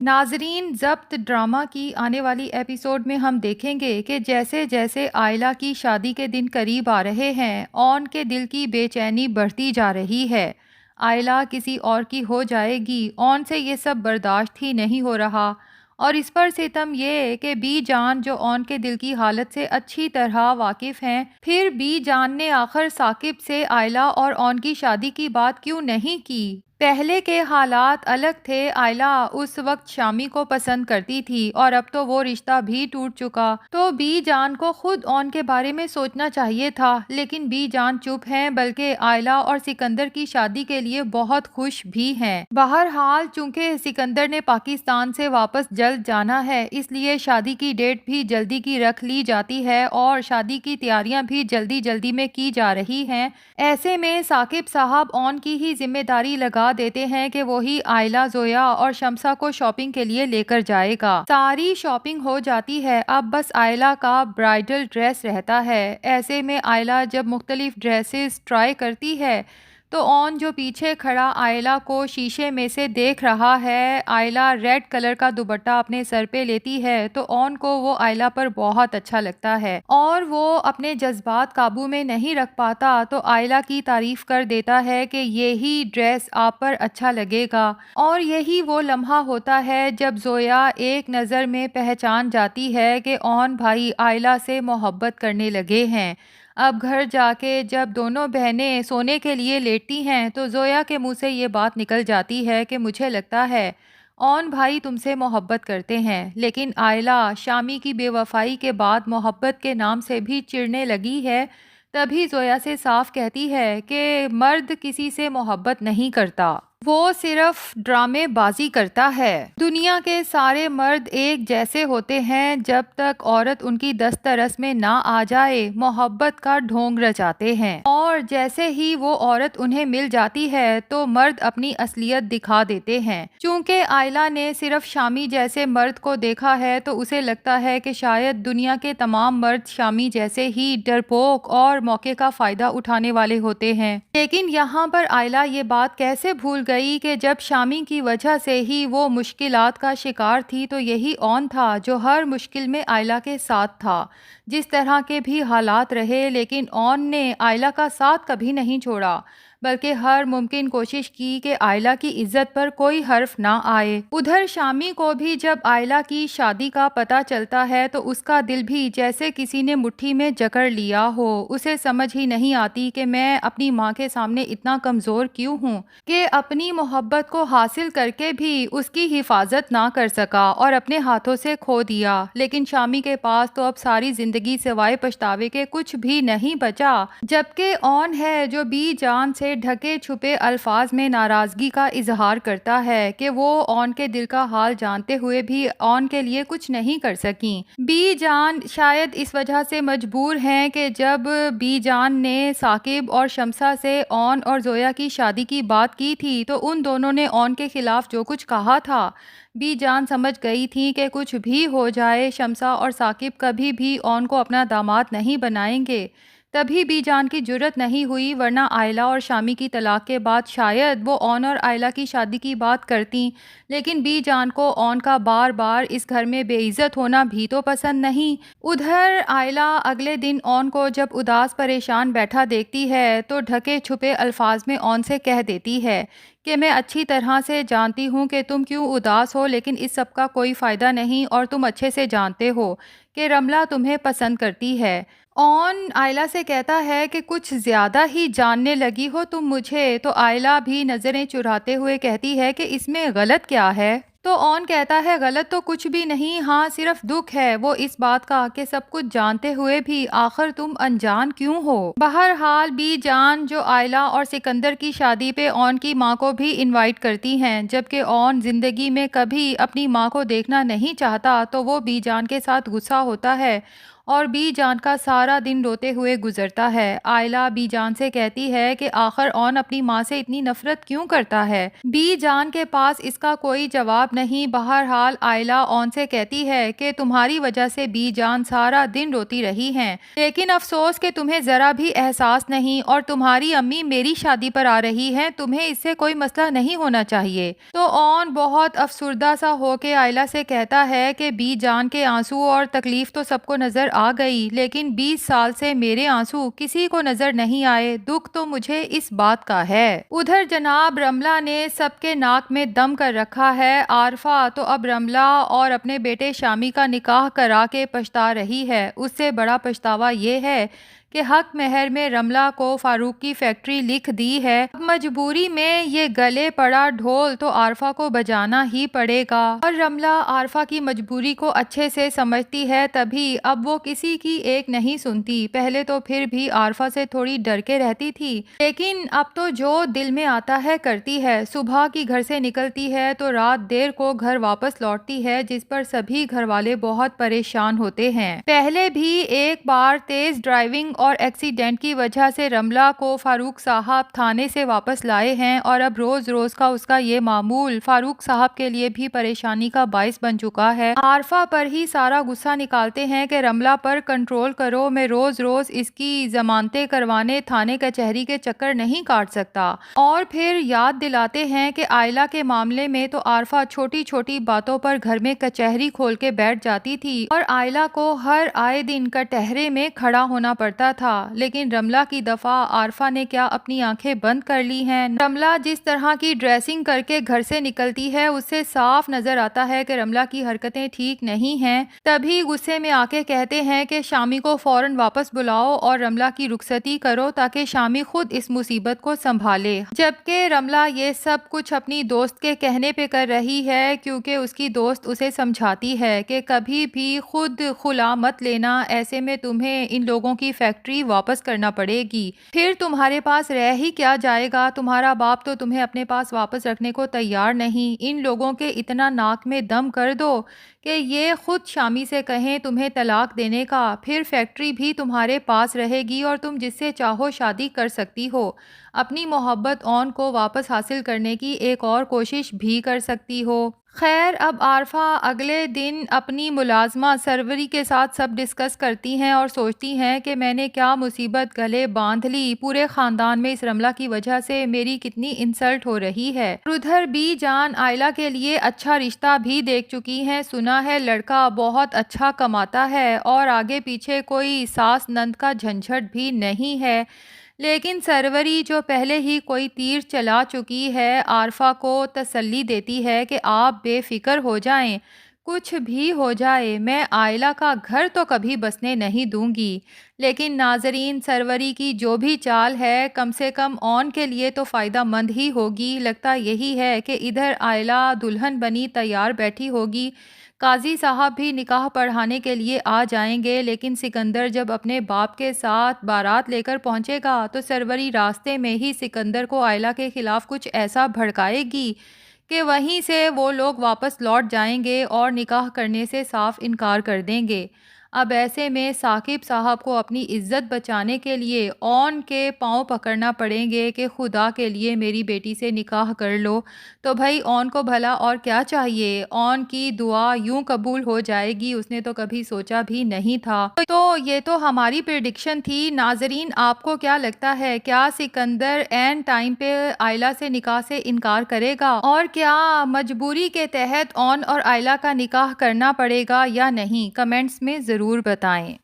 ناظرین، ضبط ڈرامہ کی آنے والی ایپیسوڈ میں ہم دیکھیں گے کہ جیسے جیسے آئلہ کی شادی کے دن قریب آ رہے ہیں، اون کے دل کی بے چینی بڑھتی جا رہی ہے۔ آئلہ کسی اور کی ہو جائے گی، اون سے یہ سب برداشت ہی نہیں ہو رہا، اور اس پر ستم یہ کہ بی جان جو اون کے دل کی حالت سے اچھی طرح واقف ہیں، پھر بی جان نے آخر ثاقب سے آئلہ اور اون کی شادی کی بات کیوں نہیں کی؟ پہلے کے حالات الگ تھے۔ آئلہ اس وقت شامی کو پسند کرتی تھی اور اب تو وہ رشتہ بھی ٹوٹ چکا، تو بی جان کو خود اون کے بارے میں سوچنا چاہیے تھا، لیکن بی جان چپ ہیں، بلکہ آئلہ اور سکندر کی شادی کے لیے بہت خوش بھی ہیں۔ بہرحال چونکہ سکندر نے پاکستان سے واپس جلد جانا ہے، اس لیے شادی کی ڈیٹ بھی جلدی کی رکھ لی جاتی ہے اور شادی کی تیاریاں بھی جلدی جلدی میں کی جا رہی ہیں۔ ایسے میں ثاقب صاحب اون کی ہی ذمہ داری لگا دیتے ہیں کہ وہی آئلہ، زویا اور شمسہ کو شاپنگ کے لیے لے کر جائے گا۔ ساری شاپنگ ہو جاتی ہے، اب بس آئلہ کا برائڈل ڈریس رہتا ہے۔ ایسے میں آئلہ جب مختلف ڈریسز ٹرائی کرتی ہے تو اون جو پیچھے کھڑا آئلہ کو شیشے میں سے دیکھ رہا ہے، آئلہ ریڈ کلر کا دوپٹہ اپنے سر پہ لیتی ہے تو اون کو وہ آئلہ پر بہت اچھا لگتا ہے اور وہ اپنے جذبات قابو میں نہیں رکھ پاتا تو آئلہ کی تعریف کر دیتا ہے کہ یہی ڈریس آپ پر اچھا لگے گا، اور یہی وہ لمحہ ہوتا ہے جب زویا ایک نظر میں پہچان جاتی ہے کہ اون بھائی آئلہ سے محبت کرنے لگے ہیں۔ اب گھر جا کے جب دونوں بہنیں سونے کے لیے لیٹتی ہیں تو زویا کے منہ سے یہ بات نکل جاتی ہے کہ مجھے لگتا ہے اون بھائی تم سے محبت کرتے ہیں، لیکن آئلہ شامی کی بے وفائی کے بعد محبت کے نام سے بھی چڑنے لگی ہے۔ تبھی زویا سے صاف کہتی ہے کہ مرد کسی سے محبت نہیں کرتا، وہ صرف ڈرامے بازی کرتا ہے۔ دنیا کے سارے مرد ایک جیسے ہوتے ہیں، جب تک عورت ان کی دست رس میں نہ آ جائے محبت کا ڈھونگ رچاتے ہیں، اور جیسے ہی وہ عورت انہیں مل جاتی ہے تو مرد اپنی اصلیت دکھا دیتے ہیں۔ چونکہ آئلہ نے صرف شامی جیسے مرد کو دیکھا ہے تو اسے لگتا ہے کہ شاید دنیا کے تمام مرد شامی جیسے ہی ڈرپوک اور موقع کا فائدہ اٹھانے والے ہوتے ہیں، لیکن یہاں پر آئلہ یہ بات کیسے بھول گئی کہ جب شامی کی وجہ سے ہی وہ مشکلات کا شکار تھی تو یہی اون تھا جو ہر مشکل میں آئلہ کے ساتھ تھا۔ جس طرح کے بھی حالات رہے، لیکن اون نے آئلہ کا ساتھ کبھی نہیں چھوڑا، بلکہ ہر ممکن کوشش کی کہ آئلہ کی عزت پر کوئی حرف نہ آئے۔ ادھر شامی کو بھی جب آئلہ کی شادی کا پتہ چلتا ہے تو اس کا دل بھی جیسے کسی نے مٹھی میں جکڑ لیا ہو۔ اسے سمجھ ہی نہیں آتی کہ میں اپنی ماں کے سامنے اتنا کمزور کیوں ہوں کہ اپنی محبت کو حاصل کر کے بھی اس کی حفاظت نہ کر سکا اور اپنے ہاتھوں سے کھو دیا۔ لیکن شامی کے پاس تو اب ساری زندگی سوائے پچھتاوے کے کچھ بھی نہیں بچا، جبکہ اون ہے جو بی جان سے ڈھکے چھپے الفاظ میں ناراضگی کا اظہار کرتا ہے کہ وہ اون کے دل کا حال جانتے ہوئے بھی اون کے لیے کچھ نہیں کر سکیں۔ بی جان شاید اس وجہ سے مجبور ہیں کہ جب بی جان نے ثاقب اور شمسہ سے اون اور زویا کی شادی کی بات کی تھی تو ان دونوں نے اون کے خلاف جو کچھ کہا تھا، بی جان سمجھ گئی تھی کہ کچھ بھی ہو جائے شمسہ اور ثاقب کبھی بھی اون کو اپنا داماد نہیں بنائیں گے۔ تبھی بی جان کی جرت نہیں ہوئی، ورنہ آئلہ اور شامی کی طلاق کے بعد شاید وہ اون اور آئلہ کی شادی کی بات کرتیں، لیکن بی جان کو اون کا بار بار اس گھر میں بے عزت ہونا بھی تو پسند نہیں۔ ادھر آئلہ اگلے دن اون کو جب اداس پریشان بیٹھا دیکھتی ہے تو ڈھکے چھپے الفاظ میں اون سے کہہ دیتی ہے کہ میں اچھی طرح سے جانتی ہوں کہ تم کیوں اداس ہو، لیکن اس سب کا کوئی فائدہ نہیں، اور تم اچھے سے جانتے ہو کہ رملہ تمہیں پسند کرتی ہے۔ اون آئلہ سے کہتا ہے کہ کچھ زیادہ ہی جاننے لگی ہو تم مجھے، تو آئلہ بھی نظریں چراتے ہوئے کہتی ہے کہ اس میں غلط کیا ہے؟ تو اون کہتا ہے غلط تو کچھ بھی نہیں، ہاں صرف دکھ ہے وہ اس بات کا کہ سب کچھ جانتے ہوئے بھی آخر تم انجان کیوں ہو۔ بہرحال بی جان جو آئلہ اور سکندر کی شادی پہ اون کی ماں کو بھی انوائٹ کرتی ہیں، جبکہ اون زندگی میں کبھی اپنی ماں کو دیکھنا نہیں چاہتا تو وہ بی جان کے ساتھ غصہ ہوتا ہے اور بی جان کا سارا دن روتے ہوئے گزرتا ہے۔ آئلہ بی جان سے کہتی ہے کہ آخر اون اپنی ماں سے اتنی نفرت کیوں کرتا ہے؟ بی جان کے پاس اس کا کوئی جواب نہیں۔ بہرحال آئلہ اون سے کہتی ہے کہ تمہاری وجہ سے بی جان سارا دن روتی رہی ہیں، لیکن افسوس کہ تمہیں ذرا بھی احساس نہیں، اور تمہاری امی میری شادی پر آ رہی ہیں، تمہیں اس سے کوئی مسئلہ نہیں ہونا چاہیے۔ تو اون بہت افسردہ سا ہو کے آئلہ سے کہتا ہے کہ بی جان کے آنسو اور تکلیف تو سب کو نظر آ گئی، لیکن 20 سال سے میرے آنسو کسی کو نظر نہیں آئے، دکھ تو مجھے اس بات کا ہے۔ ادھر جناب رملہ نے سب کے ناک میں دم کر رکھا ہے۔ عارفہ تو اب رملہ اور اپنے بیٹے شامی کا نکاح کرا کے پچھتا رہی ہے۔ اس سے بڑا پچھتاوا یہ ہے کہ حق مہر میں رملہ کو فاروق کی فیکٹری لکھ دی ہے۔ اب مجبوری میں یہ گلے پڑا ڈھول تو عارفہ کو بجانا ہی پڑے گا، اور رملہ عارفہ کی مجبوری کو اچھے سے سمجھتی ہے، تبھی اب وہ کسی کی ایک نہیں سنتی۔ پہلے تو پھر بھی عارفہ سے تھوڑی ڈر کے رہتی تھی، لیکن اب تو جو دل میں آتا ہے کرتی ہے۔ صبح کی گھر سے نکلتی ہے تو رات دیر کو گھر واپس لوٹتی ہے، جس پر سبھی گھر والے بہت پریشان ہوتے ہیں۔ پہلے بھی ایک بار تیز ڈرائیونگ اور ایکسیڈنٹ کی وجہ سے رملہ کو فاروق صاحب تھانے سے واپس لائے ہیں، اور اب روز روز کا اس کا یہ معمول فاروق صاحب کے لیے بھی پریشانی کا باعث بن چکا ہے۔ عارفہ پر ہی سارا غصہ نکالتے ہیں کہ رملہ پر کنٹرول کرو، میں روز روز اس کی ضمانتیں کروانے تھانے کچہری کے چکر نہیں کاٹ سکتا، اور پھر یاد دلاتے ہیں کہ آئلہ کے معاملے میں تو عارفہ چھوٹی چھوٹی باتوں پر گھر میں کچہری کھول کے بیٹھ جاتی تھی، اور آئلہ کو ہر آئے دن کٹہرے میں کھڑا ہونا پڑتا تھا۔ لیکن رملہ کی دفعہ عارفہ نے کیا اپنی آنکھیں بند کر لی ہیں؟ رملہ جس طرح کی ڈریسنگ کر کے گھر سے نکلتی ہے، اس سے صاف نظر آتا ہے کہ رملہ کی حرکتیں ٹھیک نہیں ہیں۔ تبھی غصے میں آ کے کہتے ہیں کہ شامی کو فوراً واپس بلاؤ اور رملہ کی رخصتی کرو تاکہ شامی خود اس مصیبت کو سنبھالے، جبکہ رملہ یہ سب کچھ اپنی دوست کے کہنے پہ کر رہی ہے، کیونکہ اس کی دوست اسے سمجھاتی ہے کہ کبھی بھی خود خلا مت لینا، ایسے میں تمہیں ان لوگوں کی فیکٹری واپس کرنا پڑے گی، پھر تمہارے پاس رہ ہی کیا جائے گا، تمہارا باپ تو تمہیں اپنے پاس واپس رکھنے کو تیار نہیں، ان لوگوں کے اتنا ناک میں دم کر دو کہ یہ خود شامی سے کہیں تمہیں طلاق دینے کا، پھر فیکٹری بھی تمہارے پاس رہے گی اور تم جس سے چاہو شادی کر سکتی ہو، اپنی محبت اون کو واپس حاصل کرنے کی ایک اور کوشش بھی کر سکتی ہو۔ خیر اب عارفہ اگلے دن اپنی ملازمہ سروری کے ساتھ سب ڈسکس کرتی ہیں اور سوچتی ہیں کہ میں نے کیا مصیبت گلے باندھ لی، پورے خاندان میں اس رملہ کی وجہ سے میری کتنی انسلٹ ہو رہی ہے۔ اور ادھر بی جان آئلہ کے لیے اچھا رشتہ بھی دیکھ چکی ہیں، سنا ہے لڑکا بہت اچھا کماتا ہے اور آگے پیچھے کوئی ساس نند کا جھنجھٹ بھی نہیں ہے، لیکن سروری جو پہلے ہی کوئی تیر چلا چکی ہے عارفہ کو تسلی دیتی ہے کہ آپ بے فکر ہو جائیں، کچھ بھی ہو جائے میں آئلہ کا گھر تو کبھی بسنے نہیں دوں گی۔ لیکن ناظرین سروری کی جو بھی چال ہے کم سے کم اون کے لیے تو فائدہ مند ہی ہوگی۔ لگتا یہی ہے کہ ادھر آئلہ دلہن بنی تیار بیٹھی ہوگی، قاضی صاحب بھی نکاح پڑھانے کے لیے آ جائیں گے، لیکن سکندر جب اپنے باپ کے ساتھ بارات لے کر پہنچے گا تو سروری راستے میں ہی سکندر کو آئلہ کے خلاف کچھ ایسا بھڑکائے گی کہ وہیں سے وہ لوگ واپس لوٹ جائیں گے اور نکاح کرنے سے صاف انکار کر دیں گے۔ اب ایسے میں ثاقب صاحب کو اپنی عزت بچانے کے لیے اون کے پاؤں پکڑنا پڑیں گے کہ خدا کے لیے میری بیٹی سے نکاح کر لو، تو بھائی اون کو بھلا اور کیا چاہیے، اون کی دعا یوں قبول ہو جائے گی اس نے تو کبھی سوچا بھی نہیں تھا۔ تو یہ تو ہماری پریڈکشن تھی۔ ناظرین آپ کو کیا لگتا ہے، کیا سکندر عین ٹائم پہ آئلہ سے نکاح سے انکار کرے گا، اور کیا مجبوری کے تحت اون اور آئلہ کا نکاح کرنا پڑے گا یا نہیں؟ کمنٹس میں ضرور بتائیں۔